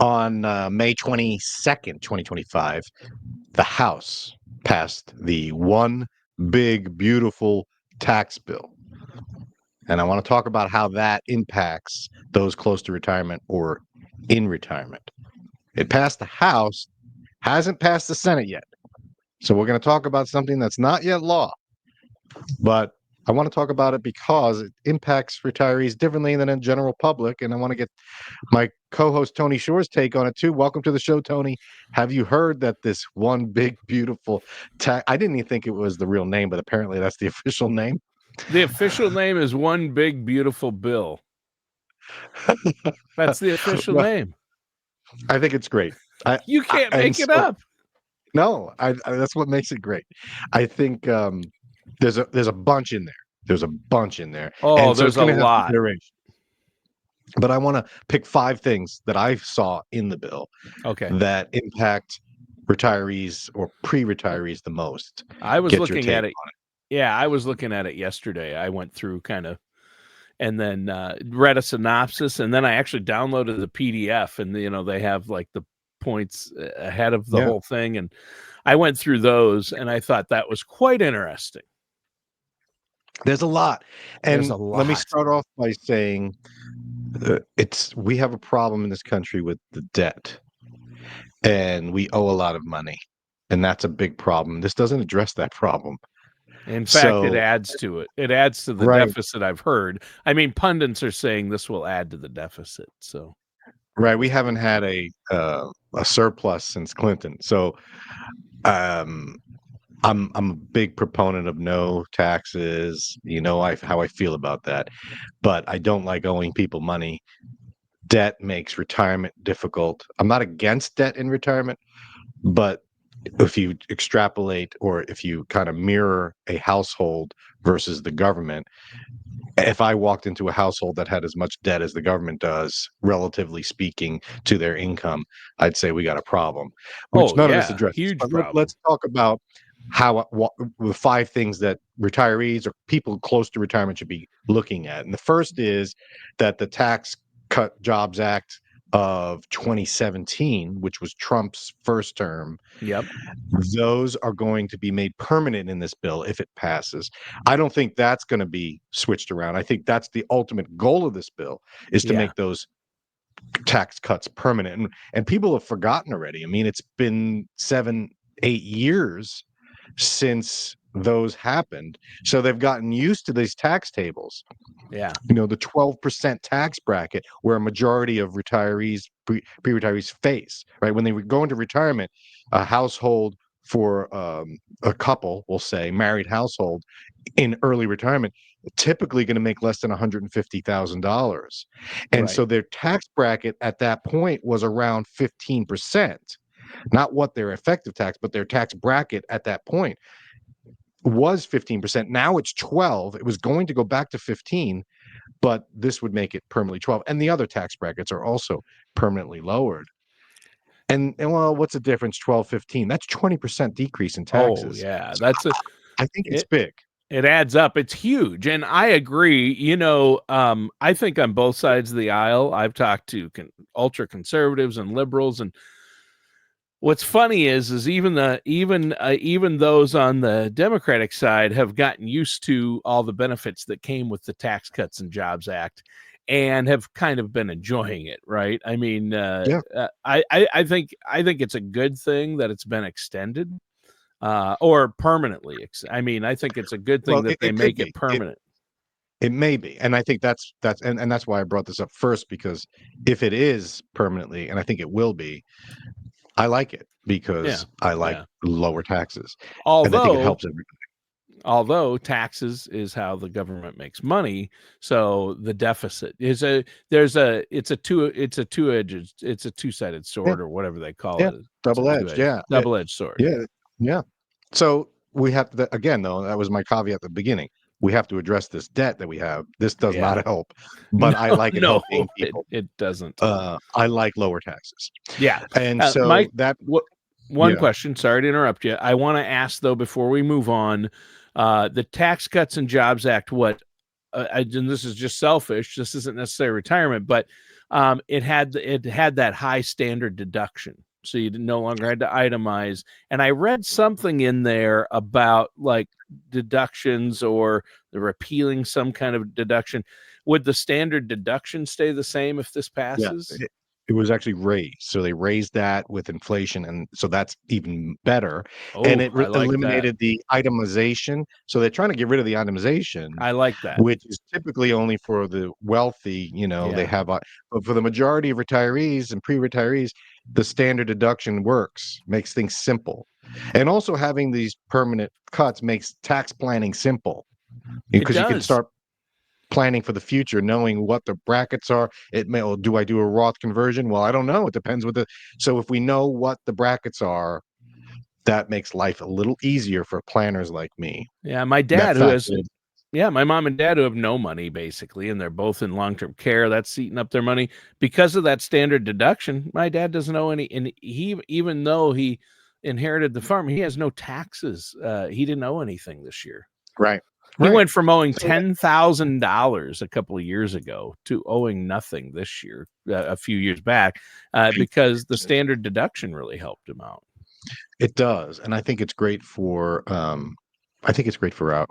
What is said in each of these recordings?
On May 22nd, 2025, the House passed the One Big Beautiful Tax Bill. And I want to talk about how that impacts those close to retirement or in retirement. It passed the House, hasn't passed the Senate yet. So we're going to talk about something that's not yet law. But I want to talk about it because it impacts retirees differently than the general public. And I want to get my co-host Tony Shore's take on it too. Welcome to the show, Tony. Have you heard that this One Big Beautiful Tax? I didn't even think it was the real name, but apparently that's the official name. The official name is One Big Beautiful Bill. That's the official name. I think it's great. You can't make it up. No, that's what makes it great. I think there's a bunch in there. There's a bunch in there. Oh, and so there's a lot. But I want to pick 5 things that I saw in the bill that impact retirees or pre-retirees the most. I was looking at it. Yeah, I was looking at it yesterday. I went through kind of and then read a synopsis, and then I actually downloaded the PDF, and they have like the points ahead of the whole thing, and I went through those, and I thought that was quite interesting. There's a lot. Let me start off by saying we have a problem in this country with the debt, and we owe a lot of money, and that's a big problem. This doesn't address that problem. In fact, it adds to it. It adds to the deficit, I've heard. I mean, pundits are saying this will add to the deficit. So, right, we haven't had a surplus since Clinton. So, I'm a big proponent of no taxes. You know how I feel about that, but I don't like owing people money. Debt makes retirement difficult. I'm not against debt in retirement, but if you extrapolate or if you kind of mirror a household versus the government, if I walked into a household that had as much debt as the government does, relatively speaking, to their income, I'd say we got a problem, which none of this addresses. Huge problem. Let's talk about the 5 things that retirees or people close to retirement should be looking at. And the first is that the Tax Cut Jobs Act of 2017, which was Trump's first term, those are going to be made permanent in this bill if it passes. I don't think that's going to be switched around. I think that's the ultimate goal of this bill, is to make those tax cuts permanent. And people have forgotten already. I mean, it's been 7-8 years since those happened, so they've gotten used to these tax tables. The 12% tax bracket where a majority of retirees, pre-retirees face, right? When they would go into retirement, a household for a couple, we'll say married household in early retirement, typically going to make less than $150,000. And so their tax bracket at that point was around 15%, not what their effective tax, but their tax bracket at that point was 15%. Now it's 12. It was going to go back to 15, but this would make it permanently 12. And the other tax brackets are also permanently lowered. And well, what's the difference? 12, 15. That's 20% decrease in taxes. Oh, yeah. So I think it's big. It adds up. It's huge. And I agree. I think on both sides of the aisle, I've talked to ultra conservatives and liberals, and what's funny is even those on the Democratic side have gotten used to all the benefits that came with the Tax Cuts and Jobs Act and have kind of been enjoying it, right? I mean, I think it's a good thing that it's been extended or permanently. I think it's a good thing that they make it permanent. It may be, and I think that's why I brought this up first, because if it is permanently, and I think it will be, I like it because I like lower taxes. And I think it helps everybody. Although taxes is how the government makes money, so the deficit is it's a two-sided sword, or whatever they call it. Double-edged, double-edged sword. Yeah. So we have to, again, though, that was my caveat at the beginning. We have to address this debt that we have. This does not help, but I like it helping people. It doesn't. I like lower taxes. Yeah. And so Mike, one question, sorry to interrupt you. I want to ask, though, before we move on, the Tax Cuts and Jobs Act, and this is just selfish, this isn't necessarily retirement, but it had that high standard deduction. So you no longer had to itemize. And I read something in there about like deductions or the repealing some kind of deduction. Would the standard deduction stay the same if this Yeah, passes? it was actually raised. So they raised that with inflation, and so that's even better. And Oh, it I like that. eliminated the itemization. So they're trying to get rid of the itemization, I like that. which is typically only for the wealthy. They Yeah. have, but for the majority of retirees and pre-retirees, the standard deduction works, makes things simple, and also having these permanent cuts makes tax planning simple It because you can does. start planning for the future, knowing what the brackets are. Do I do a Roth conversion? Well, I don't know. It depends so if we know what the brackets are, that makes life a little easier for planners like me. Yeah, my That dad who has factor. my mom and dad who have no money basically, and they're both in long-term care. That's eating up their money because of that standard deduction. My dad doesn't owe any, and he, even though he inherited the farm, he has no taxes. He didn't owe anything this year. Right. He Right. went from owing So $10,000 a couple of years ago to owing nothing this year, a few years back, because the standard deduction really helped him out. it does, and I think it's great for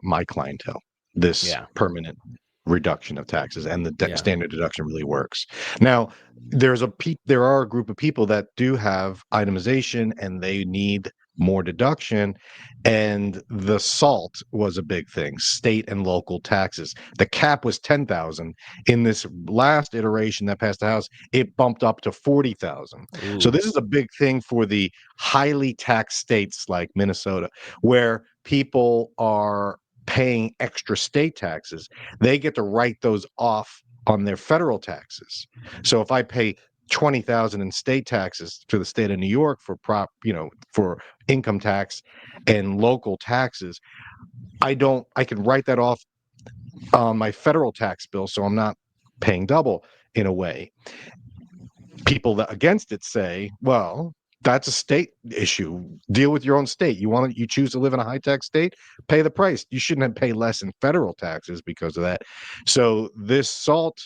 my clientele. This Yeah. permanent reduction of taxes and the Yeah. standard deduction really works. Now, there are a group of people that do have itemization and they need more deduction, and the SALT was a big thing, state and local taxes. The cap was 10,000. In this last iteration that passed the House, it bumped up to 40,000. So Ooh, this is a big thing for the highly taxed states like Minnesota, where people are paying extra state taxes. They get to write those off on their federal taxes. So if I pay 20,000 in state taxes to the state of New York for income tax and local taxes, I can write that off on my federal tax bill, so I'm not paying double in a way. People that against it say, well, that's a state issue. Deal with your own state. You choose to live in a high tax state, pay the price. You shouldn't pay less in federal taxes because of that. So this SALT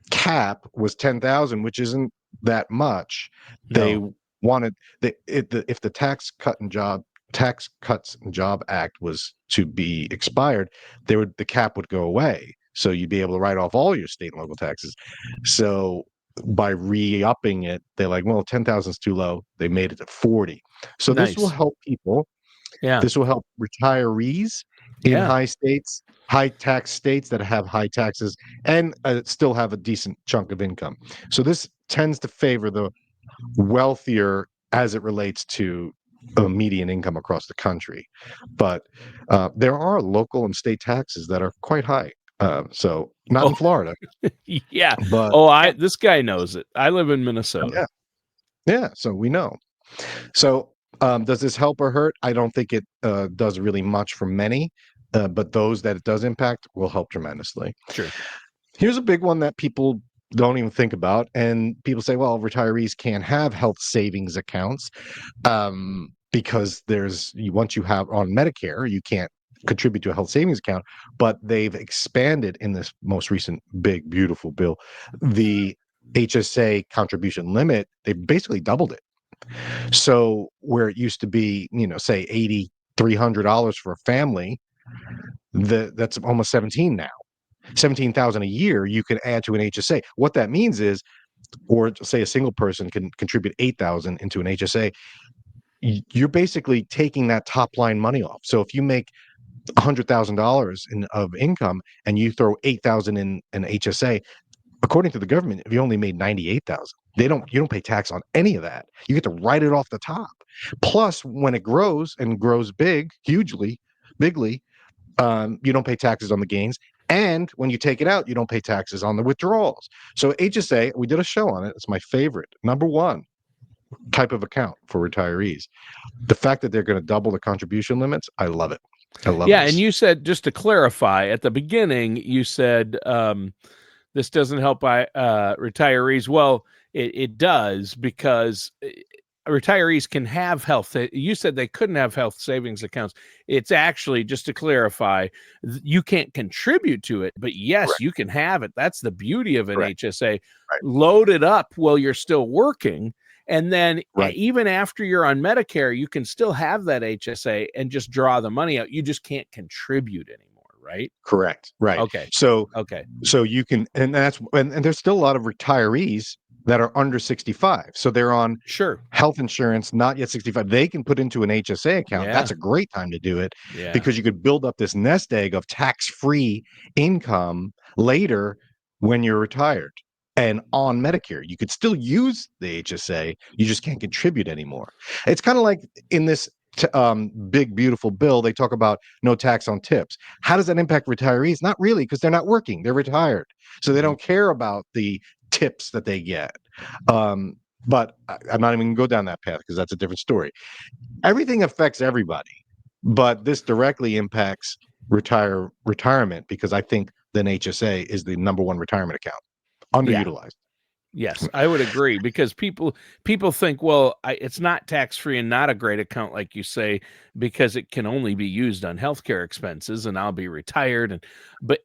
cap was 10,000, which isn't that much. They no, wanted if the Tax Cuts and Job Act was to be expired, the cap would go away. So you'd be able to write off all your state and local taxes. So by re-upping it, they're like, well, 10,000 is too low. They made it to 40. So this will nice. help people. Yeah. This will help retirees in Yeah. high tax states that have high taxes and still have a decent chunk of income. So this tends to favor the wealthier as it relates to median income across the country. But there are local and state taxes that are quite high. So not in Oh, Florida, yeah. but Oh, this guy knows it. I live in Minnesota. yeah, yeah. So we know. So, does this help or hurt? I don't think it does really much for many, but those that it does impact will help tremendously. Sure. Here's a big one that people don't even think about, and people say, "Well, retirees can't have health savings accounts because once you have on Medicare, you can't contribute to a health savings account." But they've expanded in this most recent big beautiful bill the HSA contribution limit. They basically doubled it. So where it used to be, say $8,300 for a family, that's almost 17 now. 17,000 a year you can add to an HSA. What that means is, or say a single person can contribute 8,000 into an HSA, you're basically taking that top line money off. So if you make $100,000 of income and you throw 8,000 in an HSA, according to the government, if you only made 98,000, you don't pay tax on any of that. You get to write it off the top. Plus, when it grows and grows bigly, you don't pay taxes on the gains. And when you take it out, you don't pay taxes on the withdrawals. So HSA, we did a show on it. It's my favorite, number one type of account for retirees. The fact that they're going to double the contribution limits, I love it. I love Yeah. this. And you said, just to clarify, at the beginning, you said this doesn't help retirees. Well, it does, because retirees can have health. You said they couldn't have health savings accounts. It's actually, just to clarify, you can't contribute to it, but yes, Correct. you can have it. That's the beauty of an Correct. HSA. Right. Load it up while you're still working. And then Right. even after you're on Medicare, you can still have that HSA and just draw the money out. You just can't contribute anymore, right? Correct. Right. Okay. So Okay. you can, and there's still a lot of retirees that are under 65. So they're on Sure. health insurance, not yet 65. They can put into an HSA account. Yeah. That's a great time to do it Yeah. because you could build up this nest egg of tax-free income later when you're retired and on Medicare. You could still use the HSA. You just can't contribute anymore. It's kind of like in this big, beautiful bill, they talk about no tax on tips. How does that impact retirees? Not really, because they're not working. They're retired. So they don't care about the tips that they get. But I'm not even going to go down that path because that's a different story. Everything affects everybody, but this directly impacts retirement because I think the HSA is the number one retirement account, underutilized. Yes, I would agree, because people think, well, it's not tax-free and not a great account, like you say, because it can only be used on healthcare expenses, and I'll be retired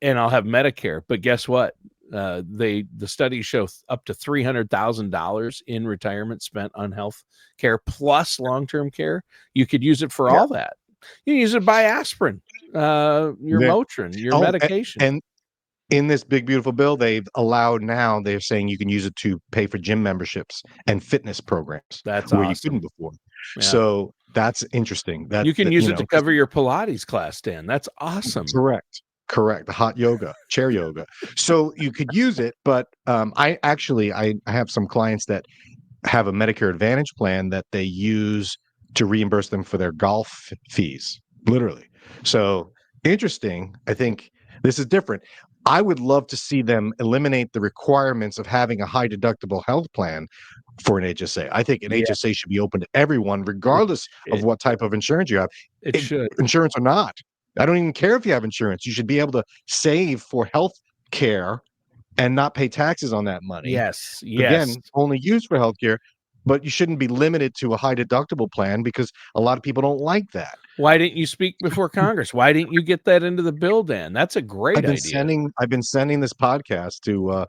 and I'll have Medicare. But guess what? The studies show up to $300,000 in retirement spent on health care plus long-term care. You could use it for all that. You can use it to buy aspirin, your Motrin, your medication. And in this big, beautiful bill, they've allowed now, they're saying you can use it to pay for gym memberships and fitness programs. That's where awesome. you couldn't before. Yeah. So that's interesting. You can use it to cover your Pilates class, Dan. That's awesome. Correct. The hot yoga, chair yoga. So you could use it, but I have some clients that have a Medicare Advantage plan that they use to reimburse them for their golf fees, literally. So interesting. I think this is different. I would love to see them eliminate the requirements of having a high deductible health plan for an HSA. I think an HSA should be open to everyone, regardless of what type of insurance you have. It should. Insurance or not. I don't even care if you have insurance. You should be able to save for health care and not pay taxes on that money. Yes. Again, only used for healthcare, but you shouldn't be limited to a high deductible plan because a lot of people don't like that. Why didn't you speak before Congress? Why didn't you get that into the bill, Dan? That's a great idea. I've been sending this podcast to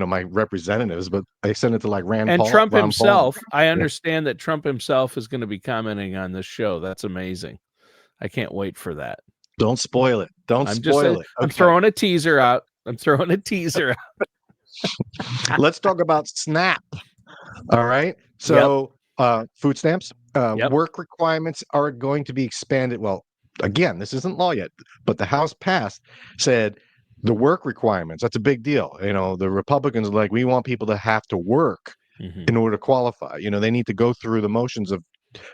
my representatives, but I sent it to like Rand Paul. And Trump himself, Paul. I understand that Trump himself is going to be commenting on this show. That's amazing. I can't wait for that. Don't spoil it. Okay. I'm throwing a teaser out. Let's talk about SNAP. All right. So food stamps, work requirements are going to be expanded. Well, again, this isn't law yet, but the House passed, said the work requirements, that's a big deal. The Republicans are like, we want people to have to work in order to qualify. They need to go through the motions of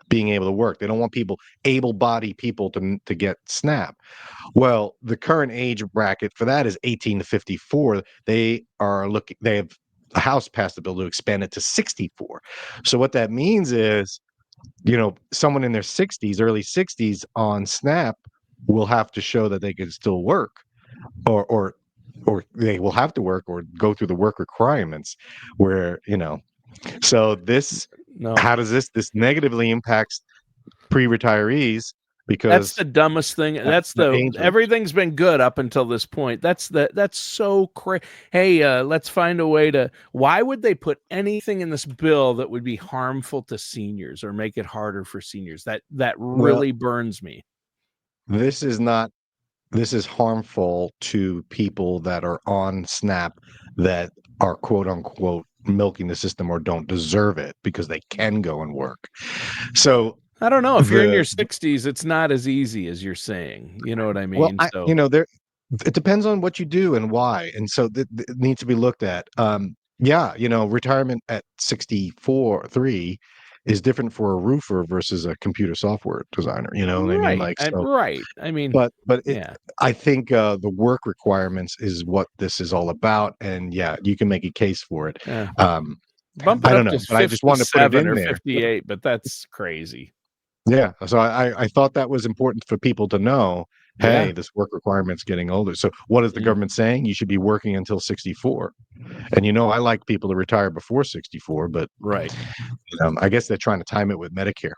being able to work. They don't want able-bodied people to get SNAP. Well, the current age bracket for that is 18 to 54. They have the House passed the bill to expand it to 64. So what that means is, someone in their 60s, early 60s on SNAP will have to show that they can still work, or they will have to work or go through the work requirements where, so this, how does this negatively impacts pre-retirees? Because that's the dumbest thing. Everything's been good up until this point. That's so crazy. Hey, let's find a way to. Why would they put anything in this bill that would be harmful to seniors or make it harder for seniors? That really burns me. This is harmful to people that are on SNAP that are quote unquote milking the system or don't deserve it because they can go and work. So I don't know if you're in your 60s, it's not as easy as you're saying. You know what I mean? Well, it depends on what you do and why, and so it needs to be looked at. Retirement at 64-3 is different for a roofer versus a computer software designer. You know what I mean? Right. I mean, but I think the work requirements is what this is all about, and you can make a case for it. Bump it up to 57 I just wanted to put it in or there. 58, but that's crazy. Yeah, so I thought that was important for people to know Hey, Yeah. this work requirement's getting older. So what is the government saying? You should be working until 64. And I like people to retire before 64, but Right. I guess they're trying to time it with Medicare.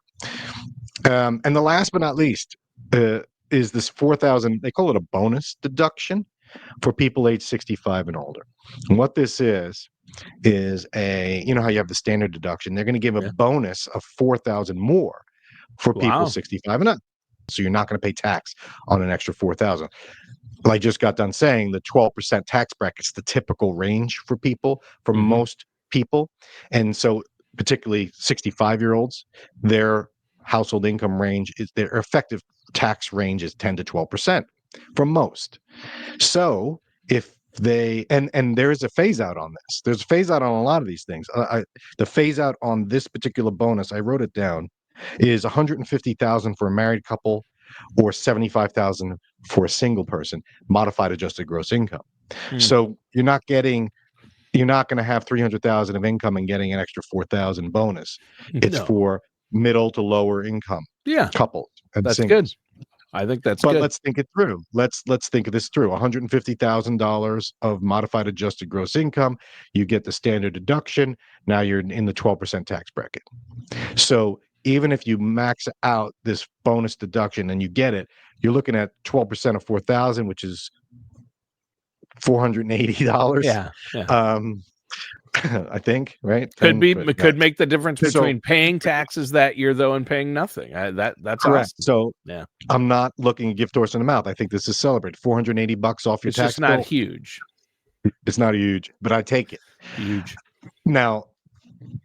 And the last but not least is this 4,000. They call it a bonus deduction for people age 65 and older. And what this is how you have the standard deduction. They're going to give a Yeah. bonus of 4,000 more for people Wow. 65 and up. So you're not going to pay tax on an extra 4,000. Well, I just got done saying the 12% tax bracket's the typical range for people, for most people. And so particularly 65-year-olds, their household income range is their effective tax range is 10 to 12% for most. So if they and there is a phase out on this. There's a phase out on a lot of these things. The phase out on this particular bonus, I wrote it down, is 150,000 for a married couple or 75,000 for a single person, modified adjusted gross income. So you're not going to have 300,000 of income and getting an extra 4,000 bonus. It's No. for middle to lower income Yeah. couples and That's singles. good. I think that's But good. let's think it through. Let's think of this through. $150,000 of modified adjusted gross income. You get the standard deduction. Now you're in the 12% tax bracket. So even if you max out this bonus deduction and you get it, you're looking at 12% of 4,000, which is $480. Yeah. I think, right? Could 10 for could max. make the difference So between paying taxes that year though and paying nothing. That's correct. awesome. So Yeah. I'm not looking a gift horse in the mouth. I think this is celebrated. $480 off your It's tax just not bill. huge. It's not huge, but I take it. Huge. Now,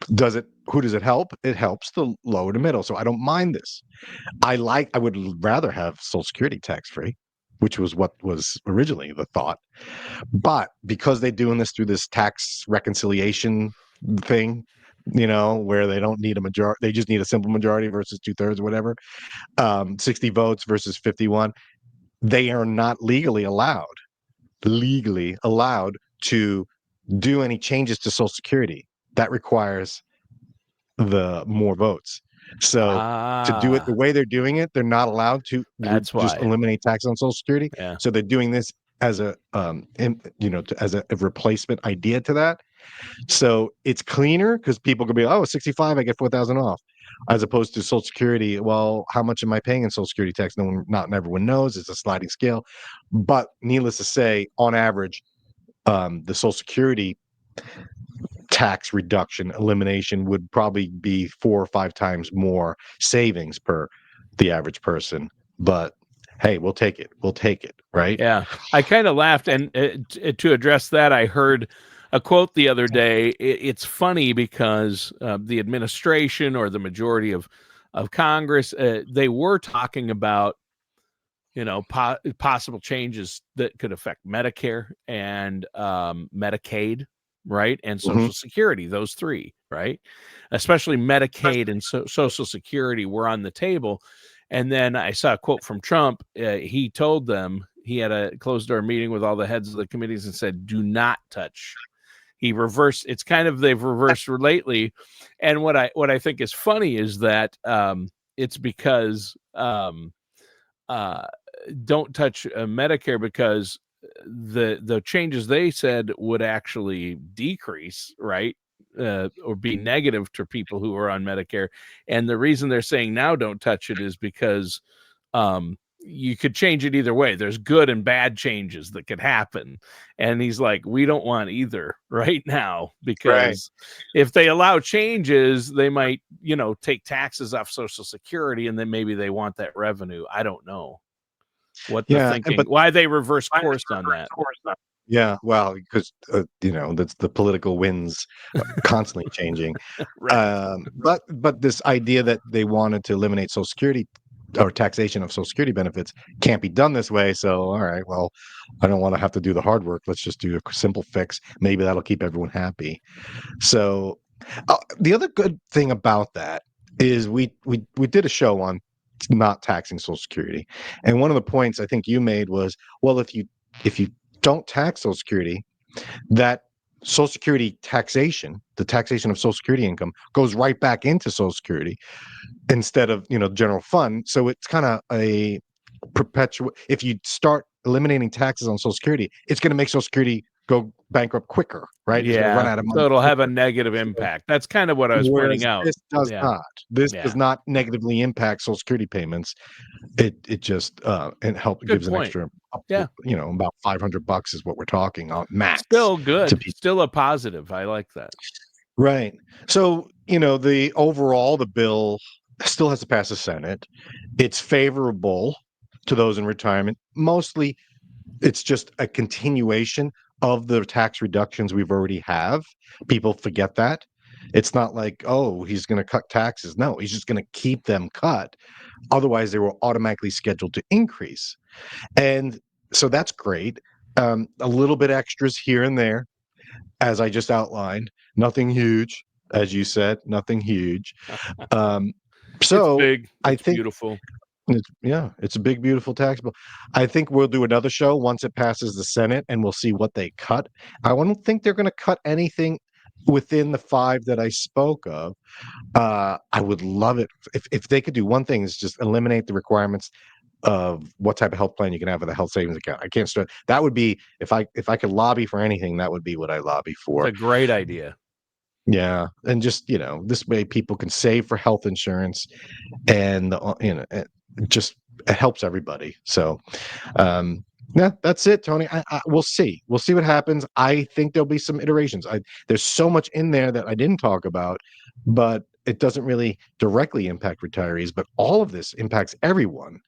who does it help? It helps the lower to middle. So I don't mind this. I would rather have Social Security tax free, which was what was originally the thought. But because they're doing this through this tax reconciliation thing, where they don't need a majority, they just need a simple majority versus 2/3 or whatever, 60 votes versus 51, they are not legally allowed to do any changes to Social Security. That requires the more votes. So to do it the way they're doing it, they're not allowed to That's just why. eliminate tax on Social Security. Yeah. So they're doing this as a as a replacement idea to that. So it's cleaner because people could be, 65, I get 4,000 off, as opposed to Social Security. Well, how much am I paying in Social Security tax? Not everyone knows. It's a sliding scale. But needless to say, on average, the Social Security tax reduction elimination would probably be 4 or 5 times more savings per the average person. But hey, we'll take it, right? Yeah. I kind of laughed, and to address that, I heard a quote the other day. It's funny because the administration or the majority of Congress, they were talking about possible changes that could affect Medicare and Medicaid, right, and Social Security. Those three, right, especially Medicaid and Social Security were on the table. And then I saw a quote from Trump. He told them, he had a closed door meeting with all the heads of the committees and said, "Do not touch." He reversed. It's kind of, they've reversed lately. And what I think is funny is that it's because don't touch Medicare, because the changes they said would actually decrease, right, or be negative to people who are on Medicare. And the reason they're saying now don't touch it is because you could change it either way. There's good and bad changes that could happen. And he's like, we don't want either right now, because if they allow changes, they might, take taxes off Social Security, and then maybe they want that revenue. I don't know what the thinking, why they reverse course on that. Yeah, well, because that's the political winds constantly changing. Right. But this idea that they wanted to eliminate Social Security or taxation of Social Security benefits can't be done this way. So, all right, well, I don't want to have to do the hard work. Let's just do a simple fix. Maybe that'll keep everyone happy. So, the other good thing about that is we did a show on not taxing Social Security, and one of the points I think you made was, well, if you don't tax Social Security, that Social Security taxation, the taxation of Social Security income, goes right back into Social Security instead of general fund. So it's kind of perpetuate. If you start eliminating taxes on Social Security, it's going to make Social Security go bankrupt quicker, right? It's going to run Yeah. out of So money it'll have a quicker. negative impact. That's kind of what I was pointing Whereas out. this does Yeah. not. This Yeah. does not negatively impact Social Security payments. It just Good gives an point. extra, Yeah. about $500 is what we're talking on max. Still to good. people. Still a positive. I like that. Right. So, the overall, the bill still has to pass the Senate. It's favorable to those in retirement. Mostly, it's just a continuation of the tax reductions we've already have. People forget that. It's not like, oh, he's going to cut taxes. No, he's just going to keep them cut. Otherwise, they were automatically scheduled to increase. And so that's great. A little bit extras here and there, as I just outlined. Nothing huge, as you said, nothing huge. It's So big. I It's think beautiful. it's a big, beautiful tax bill. I think we'll do another show once it passes the Senate, and we'll see what they cut. I don't think they're going to cut anything within the 5 that I spoke of. I would love it if they could do one thing, is just eliminate the requirements of what type of health plan you can have with a health savings account. I can't stress that would be, if I could lobby for anything, that would be what I lobby for. It's a great idea. Yeah, and just this way people can save for health insurance, and it just it helps everybody. So, yeah, that's it, Tony. We'll see. We'll see what happens. I think there'll be some iterations. There's so much in there that I didn't talk about, but it doesn't really directly impact retirees. But all of this impacts everyone.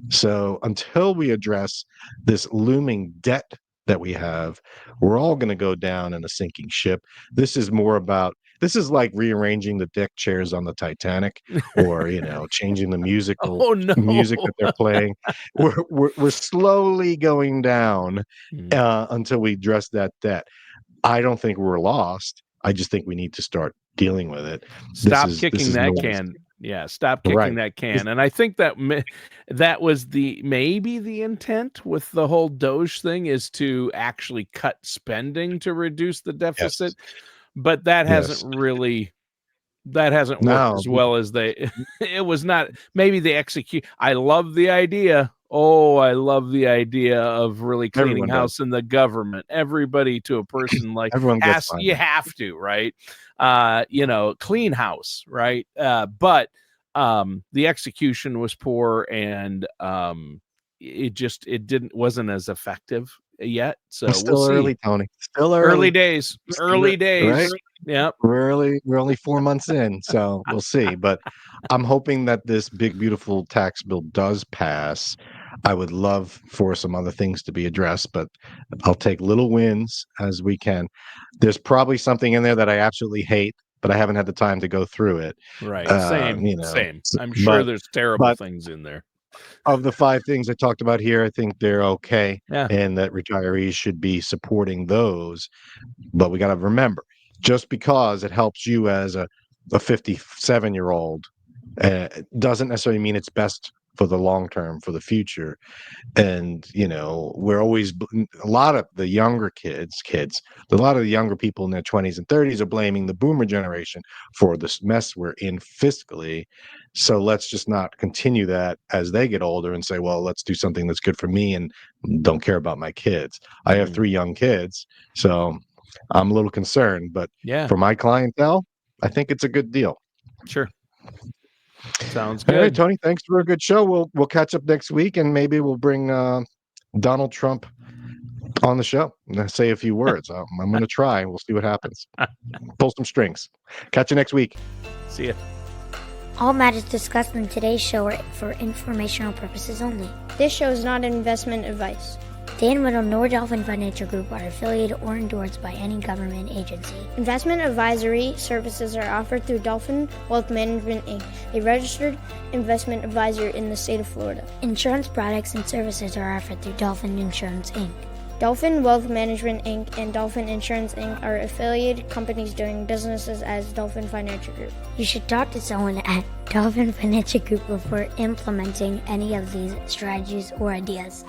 So until we address this looming debt that we have, we're all going to go down in a sinking ship. This is like rearranging the deck chairs on the Titanic, or changing the Oh no. music that they're playing. We're slowly going down until we address that debt. I don't think we're lost. I just think we need to start dealing with it. Stop This kicking is that noise. can. Yeah, stop kicking Right. that can. And I think that that was maybe the intent with the whole Doge thing, is to actually cut spending to reduce the deficit. Yes. But that hasn't worked No. as well as they. It was not. Maybe the execute. I love the idea. Oh, I love the idea of really cleaning Everyone does. house in the government. Everybody, to a person, like Everyone gets fined. you have to, right? Clean house, right? But the execution was poor, and it wasn't as effective yet. So It's still we'll see. early, Tony. Still Early days. Right? Yep. We're only 4 months in, so we'll see. But I'm hoping that this big, beautiful tax bill does pass. I would love for some other things to be addressed, but I'll take little wins as we can. There's probably something in there that I absolutely hate, but I haven't had the time to go through it. Right. Same. I'm sure there's terrible things in there. Of the 5 things I talked about here, I think they're okay, Yeah. and that retirees should be supporting those. But we got to remember, just because it helps you as a 57-year-old doesn't necessarily mean it's best for the long term, for the future. And we're always, a lot of the younger a lot of the younger people in their 20s and 30s are blaming the boomer generation for this mess we're in fiscally. So let's just not continue that as they get older and say, well, let's do something that's good for me and don't care about my kids. I have 3 young kids, so I'm a little concerned, but for my clientele, I think it's a good deal. Sure. Sounds good. All right, Tony, thanks for a good show. We'll catch up next week, and maybe we'll bring Donald Trump on the show and say a few words. I'm going to try. We'll see what happens. Pull some strings. Catch you next week. See ya. All matters discussed in today's show are for informational purposes only. This show is not investment advice. Dan Riddle nor Dolphin Financial Group are affiliated or endorsed by any government agency. Investment advisory services are offered through Dolphin Wealth Management, Inc., a registered investment advisor in the state of Florida. Insurance products and services are offered through Dolphin Insurance, Inc. Dolphin Wealth Management, Inc. and Dolphin Insurance, Inc. are affiliated companies doing businesses as Dolphin Financial Group. You should talk to someone at Dolphin Financial Group before implementing any of these strategies or ideas.